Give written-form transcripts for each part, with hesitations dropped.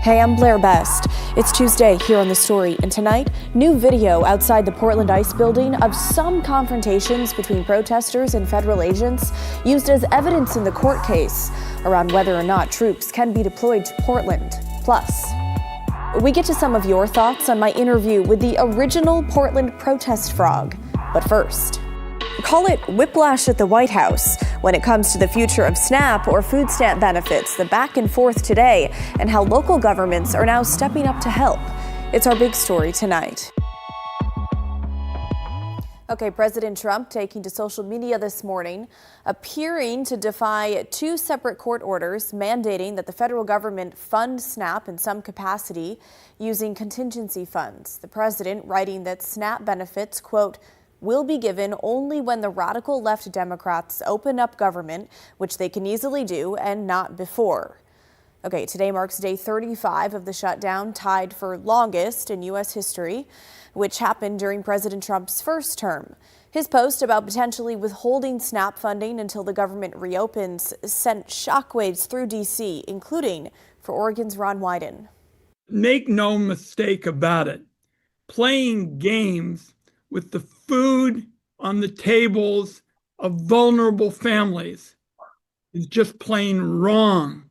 Hey, I'm Blair Best. It's Tuesday here on The Story, and tonight, new video outside the Portland ICE building of some confrontations between protesters and federal agents used as evidence in the court case around whether or not troops can be deployed to Portland. Plus, we get to some of your thoughts on my interview with the original Portland protest frog. But first, call it whiplash at the White House when it comes to the future of SNAP or food stamp benefits, the back and forth today, and how local governments are now stepping up to help. It's our big story tonight. Okay, President Trump taking to social media this morning, appearing to defy two separate court orders mandating that the federal government fund SNAP in some capacity using contingency funds. The president writing that SNAP benefits, quote, will be given only when the radical left Democrats open up government, which they can easily do, and not before. Okay, today marks day 35 of the shutdown, tied for longest in U.S. history, which happened during President Trump's first term. His post about potentially withholding SNAP funding until the government reopens sent shockwaves through D.C., including for Oregon's Ron Wyden. Make no mistake about it, playing games with the food on the tables of vulnerable families is just plain wrong.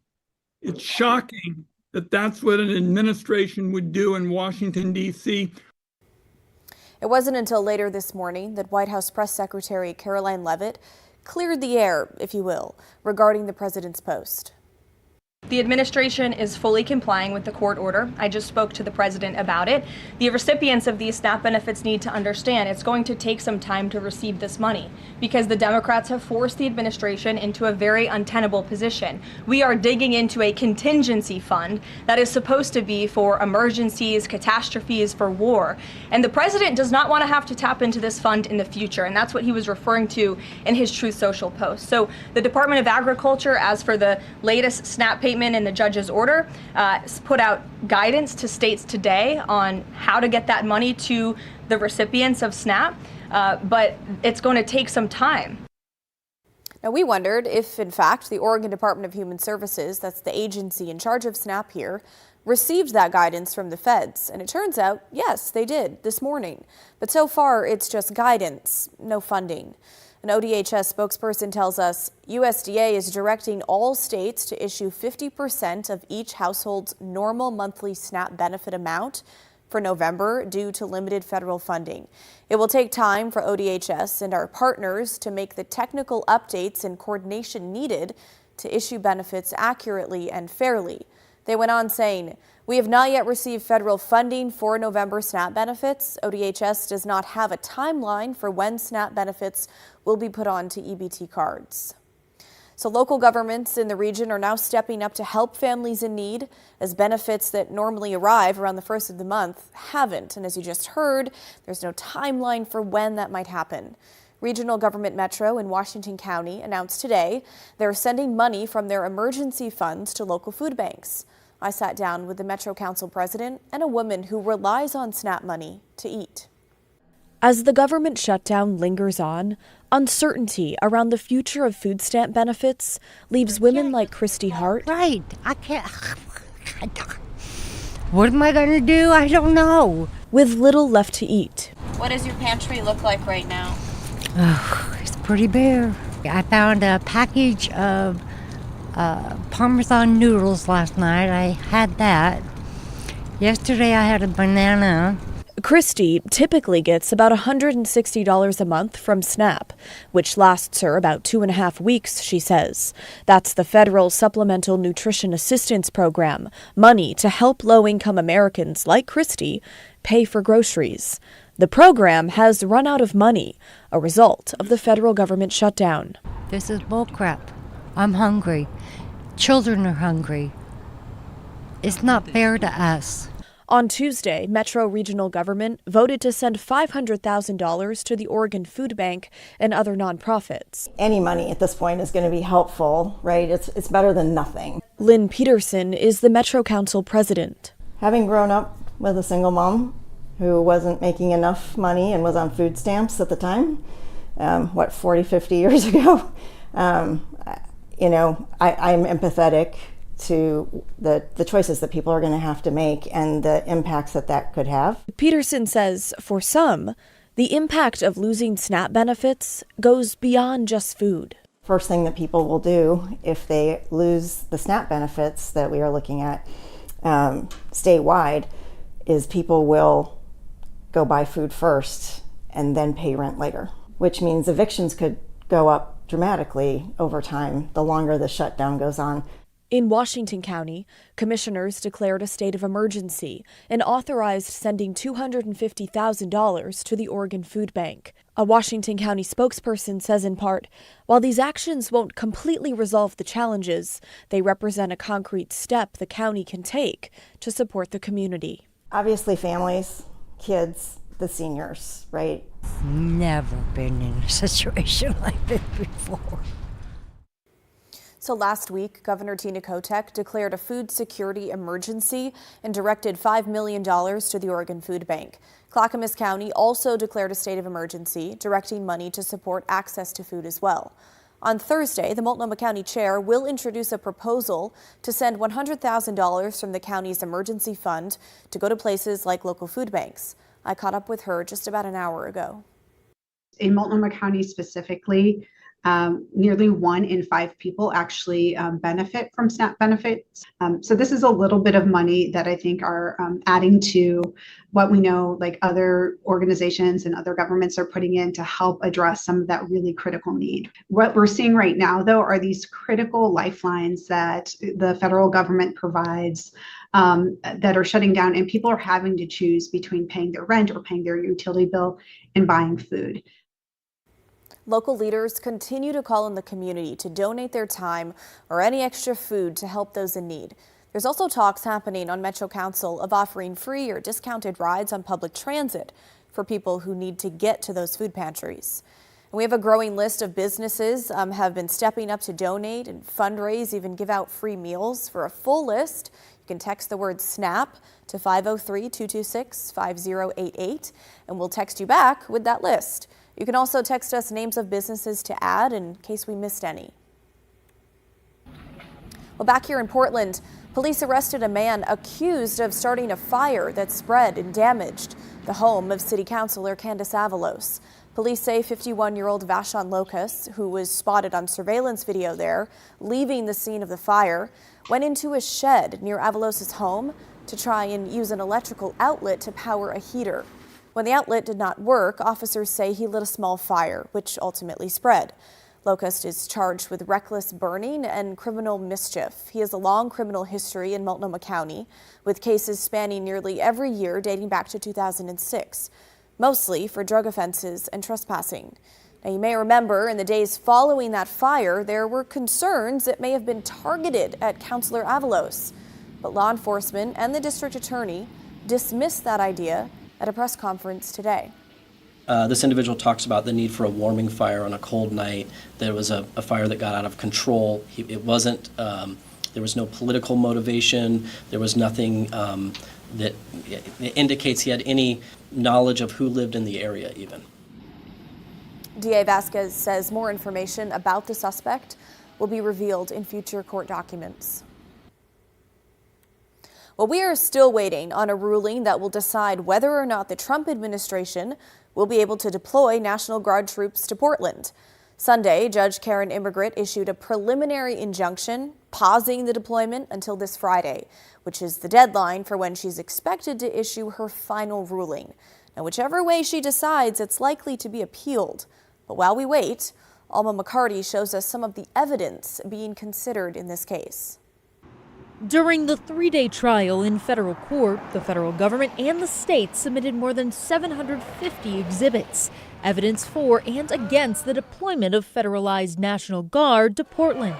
It's shocking that that's what an administration would do in Washington, D.C. It wasn't until later this morning that White House Press Secretary Caroline Leavitt cleared the air, if you will, regarding the president's post. The administration is fully complying with the court order. I just spoke to the president about it. The recipients of these SNAP benefits need to understand it's going to take some time to receive this money because the Democrats have forced the administration into a very untenable position. We are digging into a contingency fund that is supposed to be for emergencies, catastrophes, for war. And the president does not want to have to tap into this fund in the future. And that's what he was referring to in his Truth Social post. So the Department of Agriculture, as for the latest SNAP payment in the judge's order, put out guidance to states today on how to get that money to the recipients of SNAP, but it's going to take some time. Now, we wondered if, in fact, the Oregon Department of Human Services, that's the agency in charge of SNAP here, received that guidance from the feds. And it turns out, yes, they did this morning. But so far, it's just guidance, no funding. An ODHS spokesperson tells us USDA is directing all states to issue 50% of each household's normal monthly SNAP benefit amount for November due to limited federal funding. It will take time for ODHS and our partners to make the technical updates and coordination needed to issue benefits accurately and fairly. They went on saying, we have not yet received federal funding for November SNAP benefits. ODHS does not have a timeline for when SNAP benefits will be put on to EBT cards. So local governments in the region are now stepping up to help families in need, as benefits that normally arrive around the first of the month haven't. And as you just heard, there's no timeline for when that might happen. Regional Government Metro in Washington County announced today they're sending money from their emergency funds to local food banks. I sat down with the Metro Council president and a woman who relies on SNAP money to eat. As the government shutdown lingers on, uncertainty around the future of food stamp benefits leaves women like Christy Hart. Right. I can't. What am I going to do? I don't know. With little left to eat. What does your pantry look like right now? Oh, it's pretty bare. I found a package of Parmesan noodles last night. I had that. Yesterday I had a banana. Christy typically gets about $160 a month from SNAP, which lasts her about 2.5 weeks, she says. That's the federal Supplemental Nutrition Assistance Program, money to help low-income Americans like Christy pay for groceries. The program has run out of money, a result of the federal government shutdown. This is bullcrap. I'm hungry. Children are hungry. It's not fair to us. On Tuesday, Metro Regional Government voted to send $500,000 to the Oregon Food Bank and other nonprofits. Any money at this point is going to be helpful, right? It's better than nothing. Lynn Peterson is the Metro Council president. Having grown up with a single mom who wasn't making enough money and was on food stamps at the time, 40, 50 years ago, I'm empathetic to the choices that people are going to have to make and the impacts that that could have. Peterson says for some, the impact of losing SNAP benefits goes beyond just food. First thing that people will do if they lose the SNAP benefits that we are looking at statewide is people will go buy food first and then pay rent later, which means evictions could go up dramatically over time the longer the shutdown goes on. In Washington County, commissioners declared a state of emergency and authorized sending $250,000 to the Oregon Food Bank. A Washington County spokesperson says in part, while these actions won't completely resolve the challenges, they represent a concrete step the county can take to support the community. Obviously, families, kids, the seniors, right? Never been in a situation like this before. So last week, Governor Tina Kotek declared a food security emergency and directed $5 million to the Oregon Food Bank. Clackamas County also declared a state of emergency, directing money to support access to food as well. On Thursday, the Multnomah County Chair will introduce a proposal to send $100,000 from the county's emergency fund to go to places like local food banks. I caught up with her just about an hour ago. In Multnomah County specifically, nearly 1 in 5 people actually benefit from SNAP benefits. So this is a little bit of money that I think are adding to what we know like other organizations and other governments are putting in to help address some of that really critical need. What we're seeing right now, though, are these critical lifelines that the federal government provides that are shutting down, and people are having to choose between paying their rent or paying their utility bill and buying food. Local leaders continue to call on the community to donate their time or any extra food to help those in need. There's also talks happening on Metro Council of offering free or discounted rides on public transit for people who need to get to those food pantries. And we have a growing list of businesses have been stepping up to donate and fundraise, even give out free meals. For a full list, you can text the word SNAP to 503-226-5088, and we'll text you back with that list. You can also text us names of businesses to add in case we missed any. Well, back here in Portland, police arrested a man accused of starting a fire that spread and damaged the home of City Councilor Candace Avalos. Police say 51-year-old Vashon Locust, who was spotted on surveillance video there, leaving the scene of the fire, went into a shed near Avalos' home to try and use an electrical outlet to power a heater. When the outlet did not work, officers say he lit a small fire, which ultimately spread. Locust is charged with reckless burning and criminal mischief. He has a long criminal history in Multnomah County, with cases spanning nearly every year dating back to 2006, mostly for drug offenses and trespassing. Now, you may remember in the days following that fire, there were concerns it may have been targeted at Councilor Avalos. But law enforcement and the district attorney dismissed that idea at a press conference today. This individual talks about the need for a warming fire on a cold night. There was a fire that got out of control. It wasn't, there was no political motivation. There was nothing that indicates he had any knowledge of who lived in the area even. DA Vasquez says more information about the suspect will be revealed in future court documents. Well, we are still waiting on a ruling that will decide whether or not the Trump administration will be able to deploy National Guard troops to Portland. Sunday, Judge Karen Immigrant issued a preliminary injunction pausing the deployment until this Friday, which is the deadline for when she's expected to issue her final ruling. Now, whichever way she decides, it's likely to be appealed. But while we wait, Alma McCarty shows us some of the evidence being considered in this case. During the 3-day trial in federal court, the federal government and the state submitted more than 750 exhibits, evidence for and against the deployment of federalized National Guard to Portland.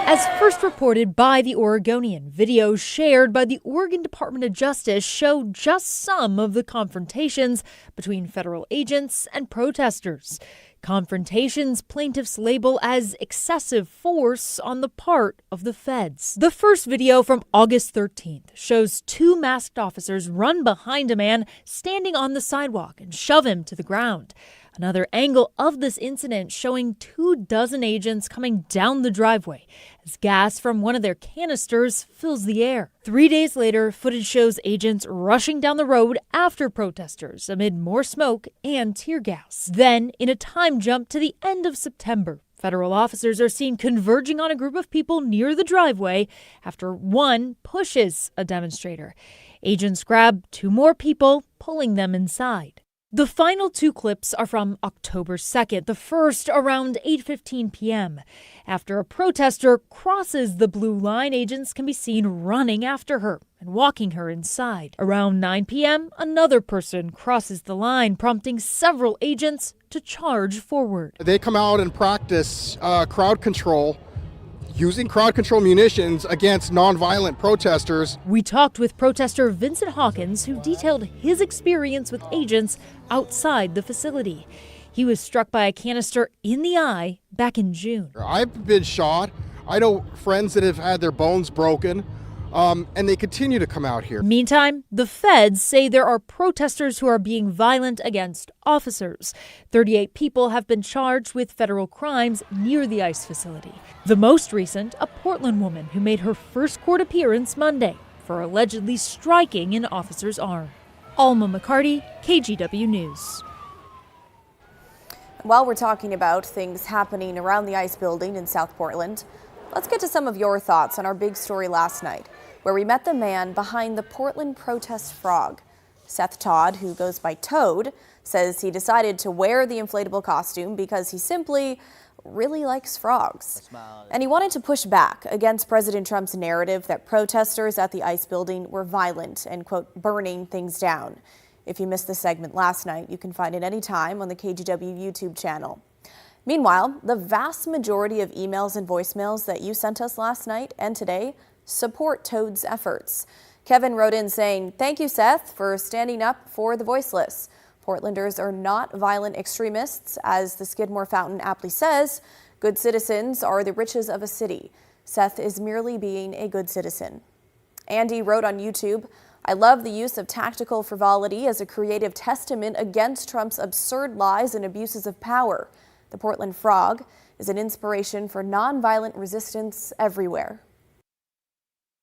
As first reported by the Oregonian, videos shared by the Oregon Department of Justice show just some of the confrontations between federal agents and protesters. Confrontations plaintiffs label as excessive force on the part of the feds. The first video from August 13th shows 2 masked officers run behind a man standing on the sidewalk and shove him to the ground. Another angle of this incident showing 24 agents coming down the driveway as gas from one of their canisters fills the air. 3 days later, footage shows agents rushing down the road after protesters amid more smoke and tear gas. Then, in a time jump to the end of September, federal officers are seen converging on a group of people near the driveway after one pushes a demonstrator. Agents grab 2 more people, pulling them inside. The final 2 clips are from October 2nd, the first around 8:15 p.m. After a protester crosses the blue line, agents can be seen running after her and walking her inside. Around 9 p.m., another person crosses the line, prompting several agents to charge forward. They come out and practice crowd control, using crowd control munitions against nonviolent protesters. We talked with protester Vincent Hawkins, who detailed his experience with agents outside the facility. He was struck by a canister in the eye back in June. I've been shot. I know friends that have had their bones broken, and they continue to come out here. Meantime, the feds say there are protesters who are being violent against officers. 38 people have been charged with federal crimes near the ICE facility. The most recent, a Portland woman who made her first court appearance Monday for allegedly striking an officer's arm. Alma McCarty, KGW News. While we're talking about things happening around the ICE building in South Portland, let's get to some of your thoughts on our big story last night, where we met the man behind the Portland protest frog. Seth Todd, who goes by Toad, says he decided to wear the inflatable costume because he simply really likes frogs. And he wanted to push back against President Trump's narrative that protesters at the ICE building were violent and, quote, burning things down. If you missed the segment last night, you can find it anytime on the KGW YouTube channel. Meanwhile, the vast majority of emails and voicemails that you sent us last night and today support Toad's efforts. Kevin wrote in saying, "Thank you, Seth, for standing up for the voiceless. Portlanders are not violent extremists. As the Skidmore Fountain aptly says, good citizens are the riches of a city. Seth is merely being a good citizen." Andy wrote on YouTube, "I love the use of tactical frivolity as a creative testament against Trump's absurd lies and abuses of power. The Portland Frog is an inspiration for nonviolent resistance everywhere."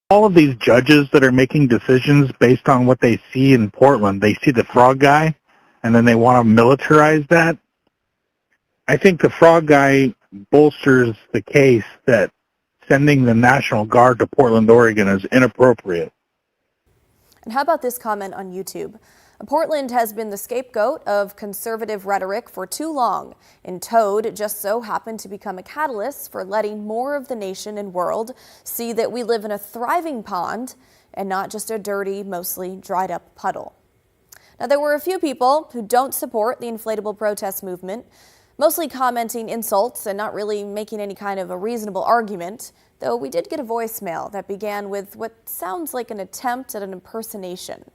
All of these judges that are making decisions based on what they see in Portland, they see the frog guy, and then they want to militarize that. I think the frog guy bolsters the case that sending the National Guard to Portland, Oregon is inappropriate. And how about this comment on YouTube? "Portland has been the scapegoat of conservative rhetoric for too long, and Toad just so happened to become a catalyst for letting more of the nation and world see that we live in a thriving pond and not just a dirty, mostly dried up puddle." Now, there were a few people who don't support the inflatable protest movement, mostly commenting insults and not really making any kind of a reasonable argument, though we did get a voicemail that began with what sounds like an attempt at an impersonation.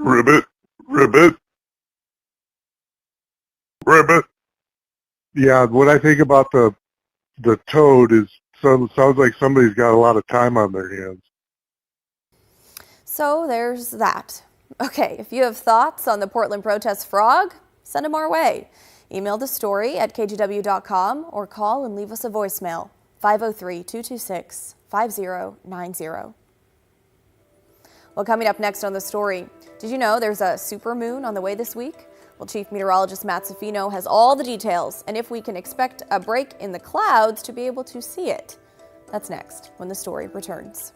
Ribbit, ribbit, ribbit. Yeah, what I think about the Toad is sounds like somebody's got a lot of time on their hands. So there's that. Okay, if you have thoughts on the Portland protest frog, send them our way. Email the story at kgw.com or call and leave us a voicemail, 503-226-5090. Well, coming up next on the story, did you know there's a supermoon on the way this week? Well, Chief Meteorologist Matt Safino has all the details and if we can expect a break in the clouds to be able to see it. That's next when the story returns.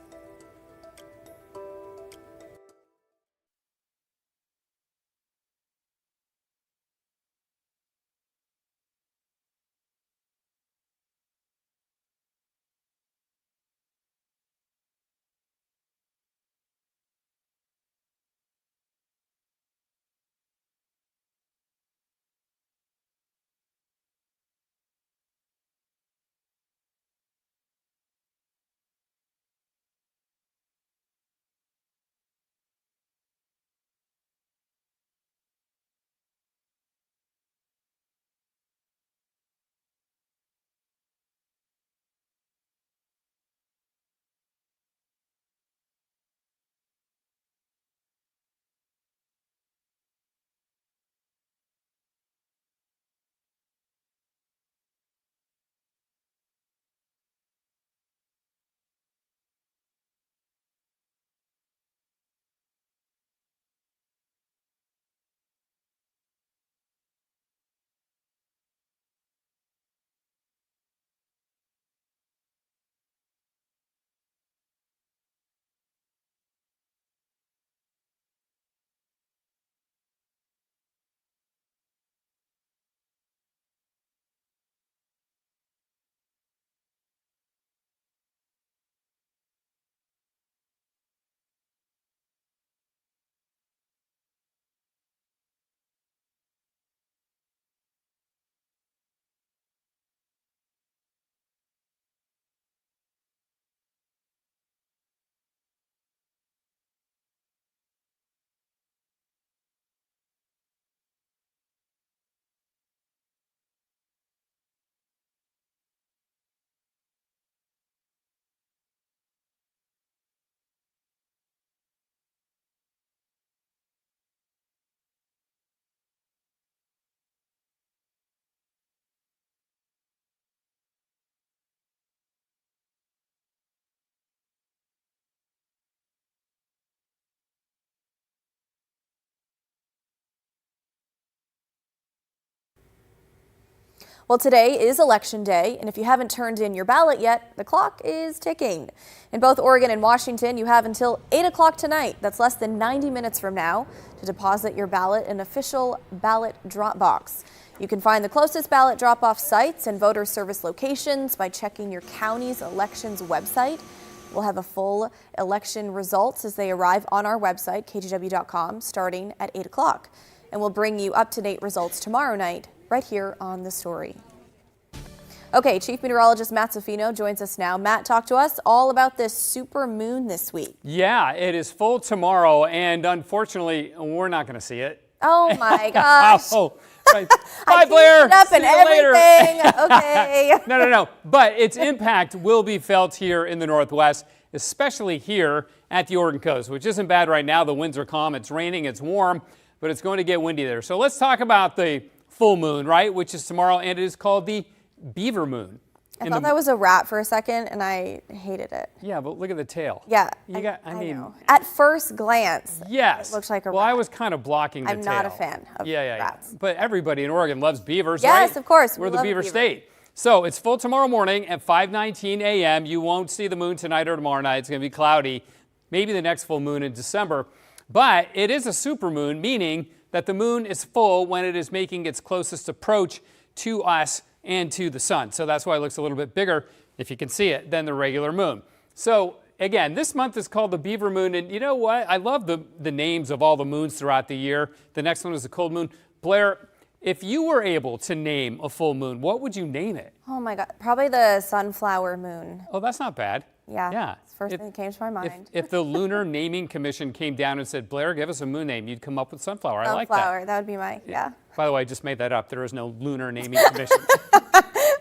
Well, today is Election Day, and if you haven't turned in your ballot yet, the clock is ticking. In both Oregon and Washington, you have until 8 o'clock tonight, that's less than 90 minutes from now, to deposit your ballot in an official ballot drop box. You can find the closest ballot drop-off sites and voter service locations by checking your county's elections website. We'll have a full election results as they arrive on our website, kgw.com, starting at 8 o'clock. And we'll bring you up-to-date results tomorrow night, right here on The Story. Okay, Chief Meteorologist Matt Zafino joins us now. Matt, talk to us all about this super moon this week. Yeah, it is full tomorrow, and unfortunately, we're not going to see it. Oh my gosh. Oh, right. Bye, Blair. It up See and you later. everything. Okay. No. But its impact will be felt here in the Northwest, especially here at the Oregon coast, which isn't bad right now. The winds are calm. It's raining. It's warm, but it's going to get windy there. So let's talk about the full moon, right, which is tomorrow, and it is called the beaver moon. I thought that was a rat for a second, and I hated it. Yeah, but look at the tail. Yeah, I mean, know. At first glance, yes, it looks like a rat. Well, I was kind of blocking the tail. I'm not a fan of rats. But everybody in Oregon loves beavers, yes, right? Yes, of course. We're the beaver state. So it's full tomorrow morning at 5:19 a.m. You won't see the moon tonight or tomorrow night. It's going to be cloudy. Maybe the next full moon in December. But it is a supermoon, meaning that the moon is full when it is making its closest approach to us and to the sun. So that's why it looks a little bit bigger, if you can see it, than the regular moon. So again, this month is called the beaver moon. And you know what? I love the names of all the moons throughout the year. The next one is the cold moon. Blair, if you were able to name a full moon, what would you name it? Oh my God, probably the sunflower moon. Oh, that's not bad. Yeah. It's the first thing that came to my mind. If the Lunar Naming Commission came down and said, Blair, give us a moon name, you'd come up with sunflower. I like that. Sunflower, that would be my, yeah. By the way, I just made that up. There is no Lunar Naming Commission.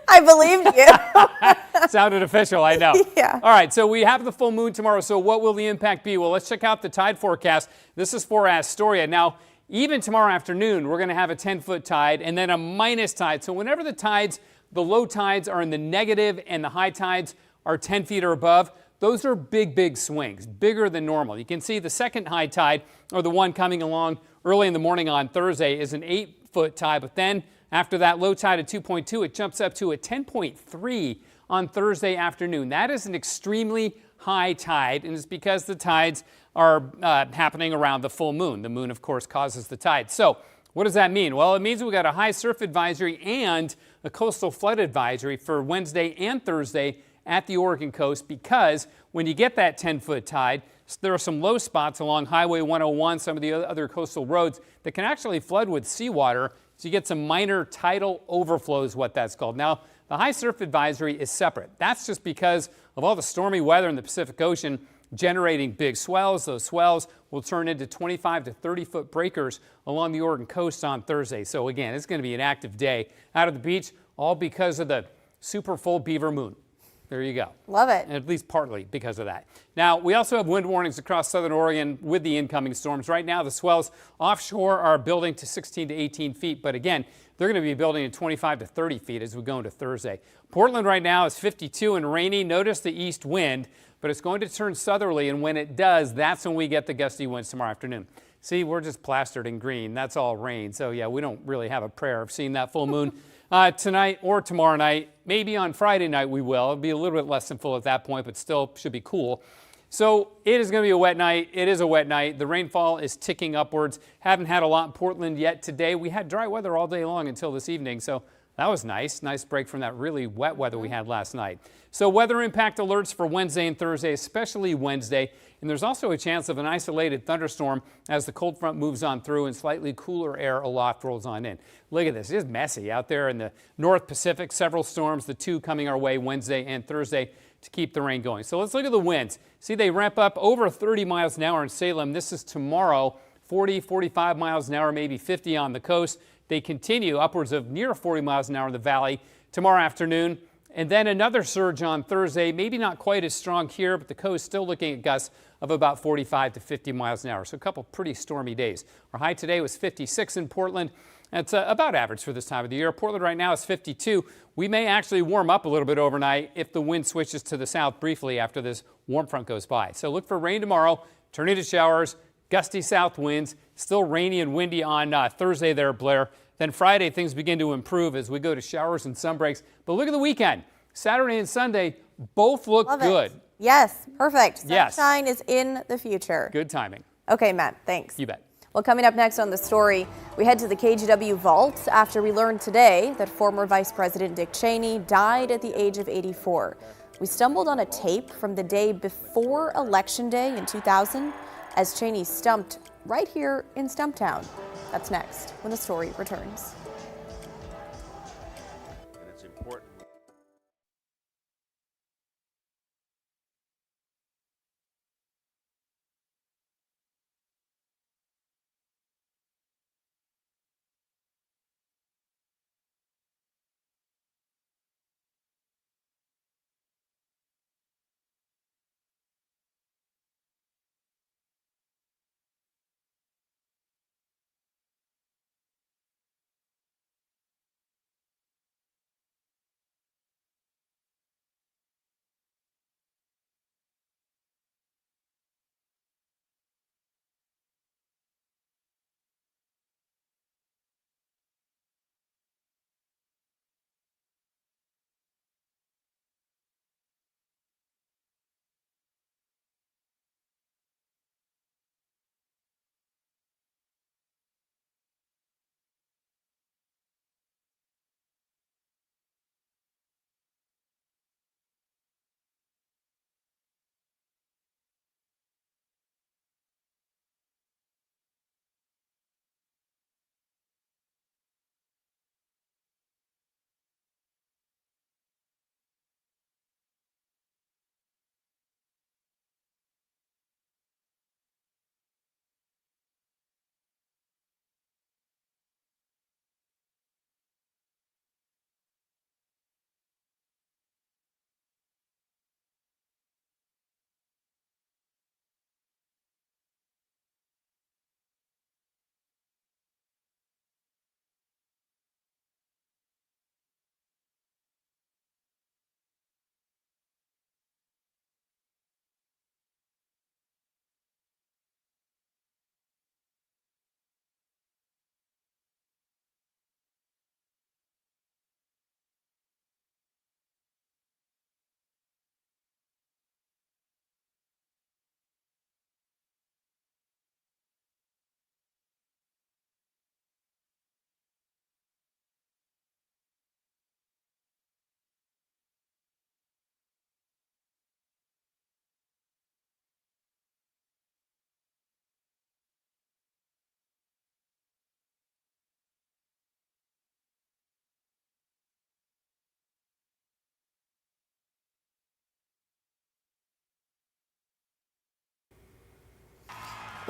I believed you. Sounded official, I know. Yeah. All right, so we have the full moon tomorrow. So what will the impact be? Well, let's check out the tide forecast. This is for Astoria. Now, even tomorrow afternoon, we're going to have a 10-foot tide and then a minus tide. So whenever the low tides are in the negative and the high tides are 10 feet or above, those are big swings, bigger than normal. You can see the second high tide, or the one coming along early in the morning on Thursday, is an 8-foot tide. But then after that low tide at 2.2, it jumps up to a 10.3 on Thursday afternoon. That is an extremely high tide, and it's because the tides are happening around the full moon. The moon, of course, causes the tide. So what does that mean? Well, it means we've got a high surf advisory and a coastal flood advisory for Wednesday and Thursday at the Oregon coast, because when you get that 10-foot tide, there are some low spots along Highway 101, some of the other coastal roads that can actually flood with seawater. So you get some minor tidal overflows, what that's called. Now, the high surf advisory is separate. That's just because of all the stormy weather in the Pacific Ocean generating big swells. Those swells will turn into 25 to 30-foot breakers along the Oregon coast on Thursday. So again, it's going to be an active day out of the beach, all because of the super full beaver moon. There you go. Love it. At least partly because of that. Now, we also have wind warnings across southern Oregon with the incoming storms. Right now, the swells offshore are building to 16 to 18 feet. But again, they're going to be building to 25 to 30 feet as we go into Thursday. Portland right now is 52 and rainy. Notice the east wind, but it's going to turn southerly. And when it does, that's when we get the gusty winds tomorrow afternoon. See, we're just plastered in green. That's all rain. So, yeah, we don't really have a prayer of seeing that full moon tonight or tomorrow night. Maybe on Friday night we will. It'll be a little bit less than full at that point, but still should be cool. So it is going to be a wet night. It is a wet night. The rainfall is ticking upwards. Haven't had a lot in Portland yet today. We had dry weather all day long until this evening, so that was nice. Nice break from that really wet weather we had last night. So weather impact alerts for Wednesday and Thursday, especially Wednesday. And there's also a chance of an isolated thunderstorm as the cold front moves on through and slightly cooler air aloft rolls on in. Look at this. It is messy out there in the North Pacific. Several storms, the two coming our way Wednesday and Thursday to keep the rain going. So let's look at the winds. See, they ramp up over 30 miles an hour in Salem. This is tomorrow, 40, 45 miles an hour, maybe 50 on the coast. They continue upwards of near 40 miles an hour in the valley tomorrow afternoon. And then another surge on Thursday, maybe not quite as strong here, but the coast still looking at gusts of about 45 to 50 miles an hour. So a couple pretty stormy days. Our high today was 56 in Portland. That's about average for this time of the year. Portland right now is 52. We may actually warm up a little bit overnight if the wind switches to the south briefly after this warm front goes by. So look for rain tomorrow, turning to showers, gusty south winds, still rainy and windy on Thursday there, Blair. Then Friday, things begin to improve as we go to showers and sun breaks. But look at the weekend. Saturday and Sunday both look good. Yes, perfect. Yes. Sunshine is in the future. Good timing. Okay, Matt, thanks. You bet. Well, coming up next on The Story, we head to the KGW vault after we learned today that former Vice President Dick Cheney died at the age of 84. We stumbled on a tape from the day before Election Day in 2000 as Cheney stumped right here in Stumptown. That's next when The Story returns. It's important.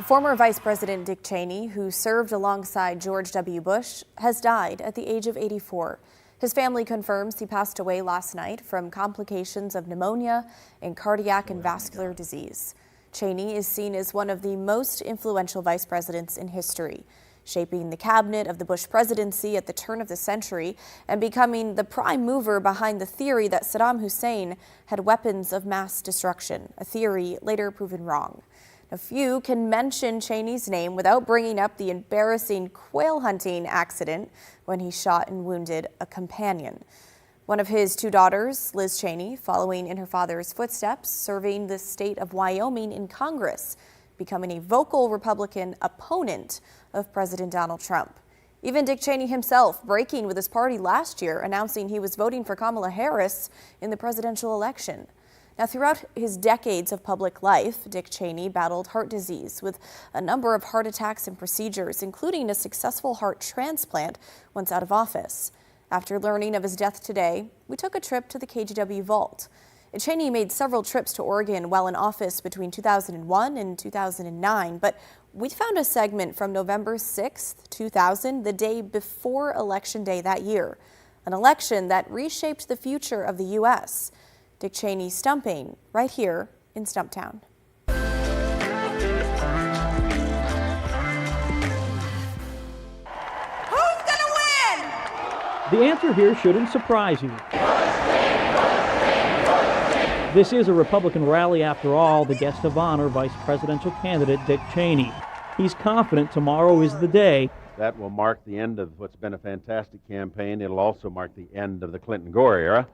Former Vice President Dick Cheney, who served alongside George W. Bush, has died at the age of 84. His family confirms he passed away last night from complications of pneumonia and cardiac and vascular disease. Cheney is seen as one of the most influential vice presidents in history, shaping the cabinet of the Bush presidency at the turn of the century and becoming the prime mover behind the theory that Saddam Hussein had weapons of mass destruction, a theory later proven wrong. Now, few can mention Cheney's name without bringing up the embarrassing quail hunting accident when he shot and wounded a companion. One of his two daughters, Liz Cheney, following in her father's footsteps, serving the state of Wyoming in Congress, becoming a vocal Republican opponent of President Donald Trump. Even Dick Cheney himself breaking with his party last year, announcing he was voting for Kamala Harris in the presidential election. Now, throughout his decades of public life, Dick Cheney battled heart disease with a number of heart attacks and procedures, including a successful heart transplant once out of office. After learning of his death today, we took a trip to the KGW vault. Cheney made several trips to Oregon while in office between 2001 and 2009, but we found a segment from November 6th, 2000, the day before Election Day that year, an election that reshaped the future of the U.S. Dick Cheney stumping right here in Stumptown. Who's gonna win? The answer here shouldn't surprise you. This is a Republican rally after all. The guest of honor, Vice Presidential candidate Dick Cheney. He's confident tomorrow is the day That will mark the end of what's been a fantastic campaign. It'll also mark the end of the Clinton-Gore era.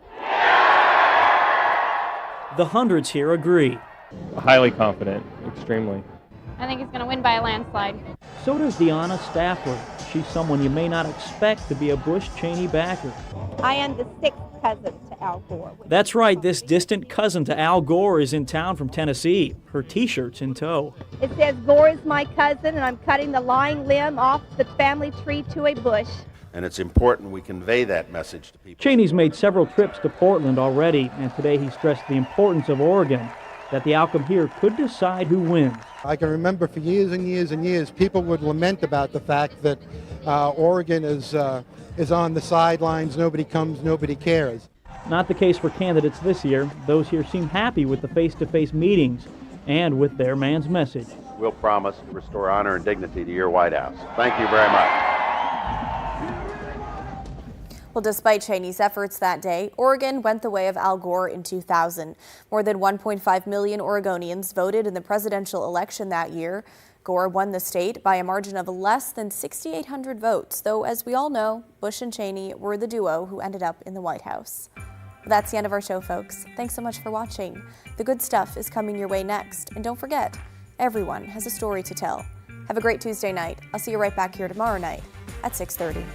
The hundreds here agree. Highly confident, extremely. I think he's going to win by a landslide. So does Deanna Stafford. She's someone you may not expect to be a Bush-Cheney backer. I am the sixth cousin to Al Gore. That's right, this distant cousin to Al Gore is in town from Tennessee. Her T-shirt's in tow. It says Gore is my cousin, and I'm cutting the lying limb off the family tree to a bush. And it's important we convey that message to people. Cheney's made several trips to Portland already, and today he stressed the importance of Oregon, that the outcome here could decide who wins. I can remember for years and years and years, people would lament about the fact that Oregon is on the sidelines, nobody comes, nobody cares. Not the case for candidates this year. Those here seem happy with the face-to-face meetings and with their man's message. We'll promise to restore honor and dignity to your White House. Thank you very much. Well, despite Cheney's efforts that day, Oregon went the way of Al Gore in 2000. More than 1.5 million Oregonians voted in the presidential election that year. Gore won the state by a margin of less than 6,800 votes, though, as we all know, Bush and Cheney were the duo who ended up in the White House. That's the end of our show, folks. Thanks so much for watching. The good stuff is coming your way next. And don't forget, everyone has a story to tell. Have a great Tuesday night. I'll see you right back here tomorrow night at 6:30.